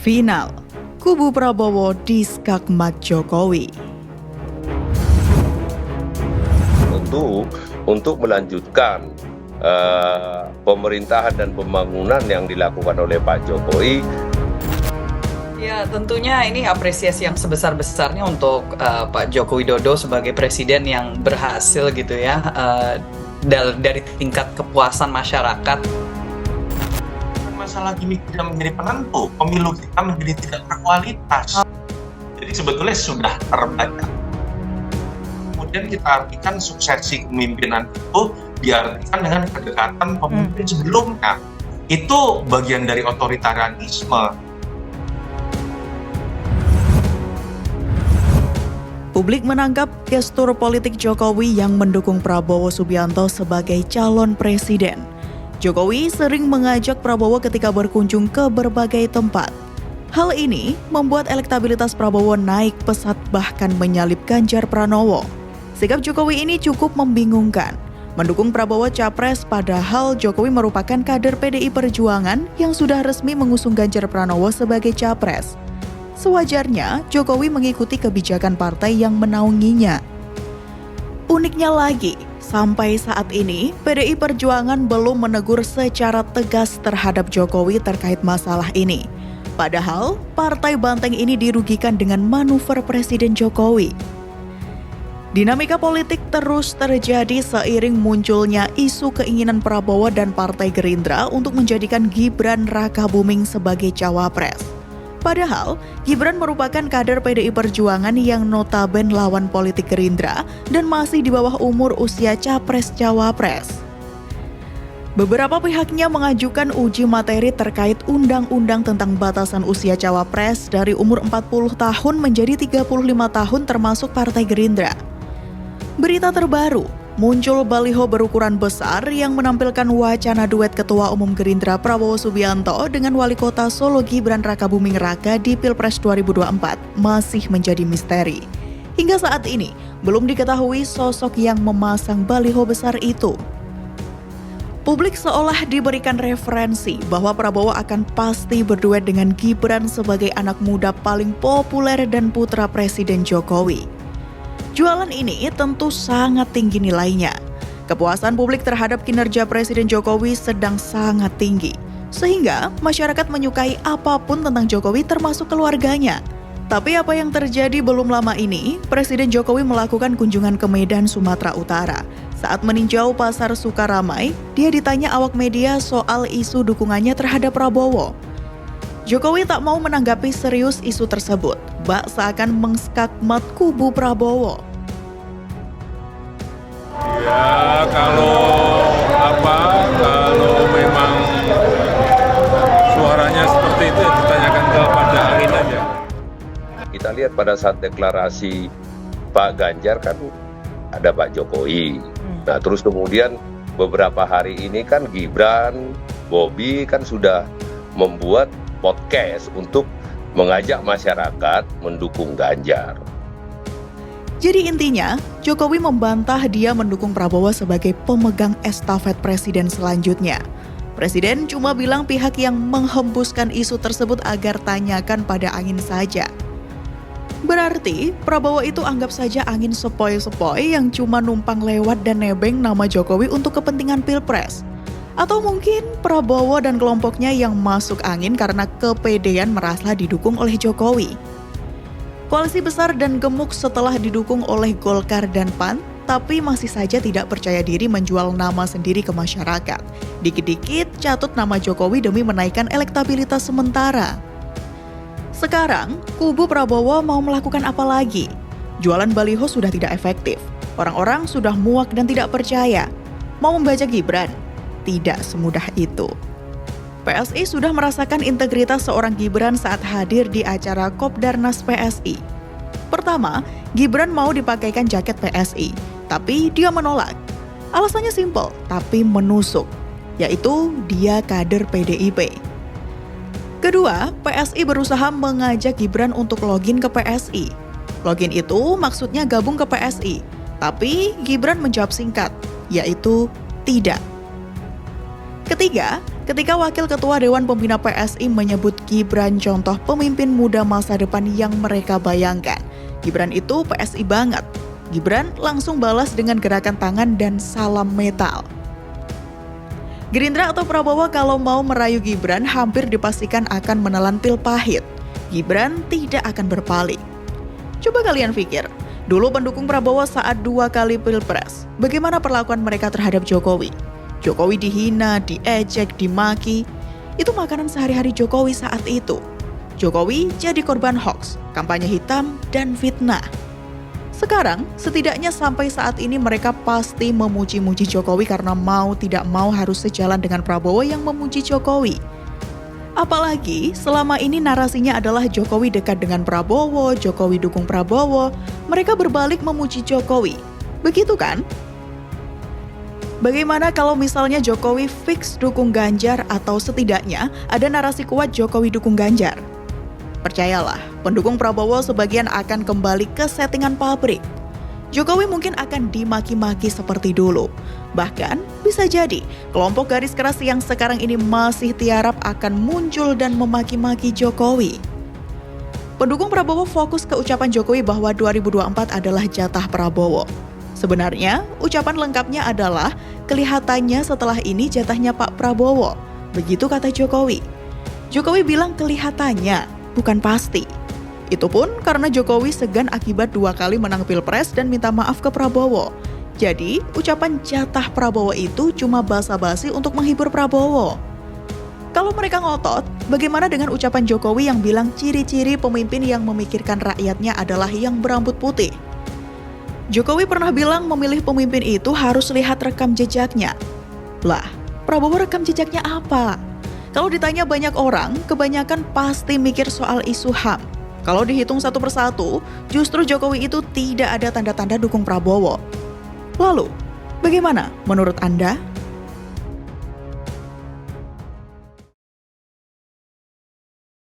Final, kubu Prabowo diskakmat Jokowi. Tentu untuk melanjutkan pemerintahan dan pembangunan yang dilakukan oleh Pak Jokowi. Ya, tentunya ini apresiasi yang sebesar-besarnya untuk Pak Joko Widodo sebagai presiden yang berhasil gitu ya, dari tingkat kepuasan masyarakat. Masalah gimmick tidak menjadi penentu, pemilu kita menjadi tidak berkualitas. Jadi sebetulnya sudah terbaca. Kemudian kita artikan suksesi kepemimpinan itu diartikan dengan kedekatan pemimpin sebelumnya. Itu bagian dari otoritarianisme. Publik menangkap gestur politik Jokowi yang mendukung Prabowo Subianto sebagai calon presiden. Jokowi sering mengajak Prabowo ketika berkunjung ke berbagai tempat. Hal ini membuat elektabilitas Prabowo naik pesat bahkan menyalip Ganjar Pranowo. Sikap Jokowi ini cukup membingungkan. Mendukung Prabowo capres padahal Jokowi merupakan kader PDI Perjuangan yang sudah resmi mengusung Ganjar Pranowo sebagai capres. Sewajarnya, Jokowi mengikuti kebijakan partai yang menaunginya. Uniknya lagi, sampai saat ini, PDI Perjuangan belum menegur secara tegas terhadap Jokowi terkait masalah ini. Padahal, partai banteng ini dirugikan dengan manuver Presiden Jokowi. Dinamika politik terus terjadi seiring munculnya isu keinginan Prabowo dan Partai Gerindra untuk menjadikan Gibran Rakabuming sebagai cawapres. Padahal, Gibran merupakan kader PDI Perjuangan yang notaben lawan politik Gerindra dan masih di bawah umur usia capres-cawapres. Beberapa pihaknya mengajukan uji materi terkait undang-undang tentang batasan usia cawapres dari umur 40 tahun menjadi 35 tahun termasuk Partai Gerindra. Berita terbaru, muncul baliho berukuran besar yang menampilkan wacana duet Ketua Umum Gerindra Prabowo Subianto dengan Wali Kota Solo Gibran Rakabuming Raka di Pilpres 2024 masih menjadi misteri. Hingga saat ini, belum diketahui sosok yang memasang baliho besar itu. Publik seolah diberikan referensi bahwa Prabowo akan pasti berduet dengan Gibran sebagai anak muda paling populer dan putra Presiden Jokowi. Jualan ini tentu sangat tinggi nilainya. Kepuasan publik terhadap kinerja Presiden Jokowi sedang sangat tinggi, sehingga masyarakat menyukai apapun tentang Jokowi termasuk keluarganya. Tapi apa yang terjadi belum lama ini, Presiden Jokowi melakukan kunjungan ke Medan, Sumatera Utara. Saat meninjau pasar Sukaramai, dia ditanya awak media soal isu dukungannya terhadap Prabowo. Jokowi tak mau menanggapi serius isu tersebut, bak seakan mengskakmat kubu Prabowo. Ya, kalau memang suaranya seperti itu ya ditanyakan kepada angin aja. Kita lihat pada saat deklarasi Pak Ganjar kan ada Pak Jokowi. Nah, terus kemudian beberapa hari ini kan Gibran, Bobi kan sudah membuat podcast untuk mengajak masyarakat mendukung Ganjar. Jadi intinya, Jokowi membantah dia mendukung Prabowo sebagai pemegang estafet presiden selanjutnya. Presiden cuma bilang pihak yang menghembuskan isu tersebut agar tanyakan pada angin saja. Berarti Prabowo itu anggap saja angin sepoi-sepoi yang cuma numpang lewat dan nebeng nama Jokowi untuk kepentingan Pilpres. Atau mungkin Prabowo dan kelompoknya yang masuk angin karena kepedean merasa didukung oleh Jokowi. Koalisi besar dan gemuk setelah didukung oleh Golkar dan PAN, tapi masih saja tidak percaya diri menjual nama sendiri ke masyarakat. Dikit-dikit catut nama Jokowi demi menaikkan elektabilitas sementara. Sekarang, kubu Prabowo mau melakukan apa lagi? Jualan baliho sudah tidak efektif. Orang-orang sudah muak dan tidak percaya. Mau membajak Gibran? Tidak semudah itu. PSI sudah merasakan integritas seorang Gibran saat hadir di acara Kopdarnas PSI. Pertama, Gibran mau dipakaikan jaket PSI, tapi dia menolak. Alasannya simpel, tapi menusuk, yaitu dia kader PDIP. Kedua, PSI berusaha mengajak Gibran untuk login ke PSI. Login itu maksudnya gabung ke PSI, tapi Gibran menjawab singkat, yaitu tidak. Ketiga, ketika Wakil Ketua Dewan Pembina PSI menyebut Gibran contoh pemimpin muda masa depan yang mereka bayangkan. Gibran itu PSI banget. Gibran langsung balas dengan gerakan tangan dan salam metal. Gerindra atau Prabowo kalau mau merayu Gibran hampir dipastikan akan menelan pil pahit. Gibran tidak akan berpaling. Coba kalian pikir, dulu pendukung Prabowo saat 2 kali pilpres, bagaimana perlakuan mereka terhadap Jokowi? Jokowi dihina, diejek, dimaki. Itu makanan sehari-hari Jokowi saat itu. Jokowi jadi korban hoax, kampanye hitam, dan fitnah. Sekarang, setidaknya sampai saat ini mereka pasti memuji-muji Jokowi karena mau tidak mau harus sejalan dengan Prabowo yang memuji Jokowi. Apalagi selama ini narasinya adalah Jokowi dekat dengan Prabowo, Jokowi dukung Prabowo, mereka berbalik memuji Jokowi. Begitu kan? Bagaimana kalau misalnya Jokowi fix dukung Ganjar atau setidaknya ada narasi kuat Jokowi dukung Ganjar? Percayalah, pendukung Prabowo sebagian akan kembali ke settingan pabrik. Jokowi mungkin akan dimaki-maki seperti dulu. Bahkan, bisa jadi kelompok garis keras yang sekarang ini masih tiarap akan muncul dan memaki-maki Jokowi. Pendukung Prabowo fokus ke ucapan Jokowi bahwa 2024 adalah jatah Prabowo. Sebenarnya, ucapan lengkapnya adalah kelihatannya setelah ini jatahnya Pak Prabowo. Begitu kata Jokowi. Jokowi bilang kelihatannya, bukan pasti. Itu pun karena Jokowi segan akibat 2 kali menang pilpres dan minta maaf ke Prabowo. Jadi, ucapan jatah Prabowo itu cuma basa-basi untuk menghibur Prabowo. Kalau mereka ngotot, bagaimana dengan ucapan Jokowi yang bilang ciri-ciri pemimpin yang memikirkan rakyatnya adalah yang berambut putih? Jokowi pernah bilang memilih pemimpin itu harus lihat rekam jejaknya. Lah, Prabowo rekam jejaknya apa? Kalau ditanya banyak orang, kebanyakan pasti mikir soal isu HAM. Kalau dihitung satu persatu, justru Jokowi itu tidak ada tanda-tanda dukung Prabowo. Lalu, bagaimana menurut Anda?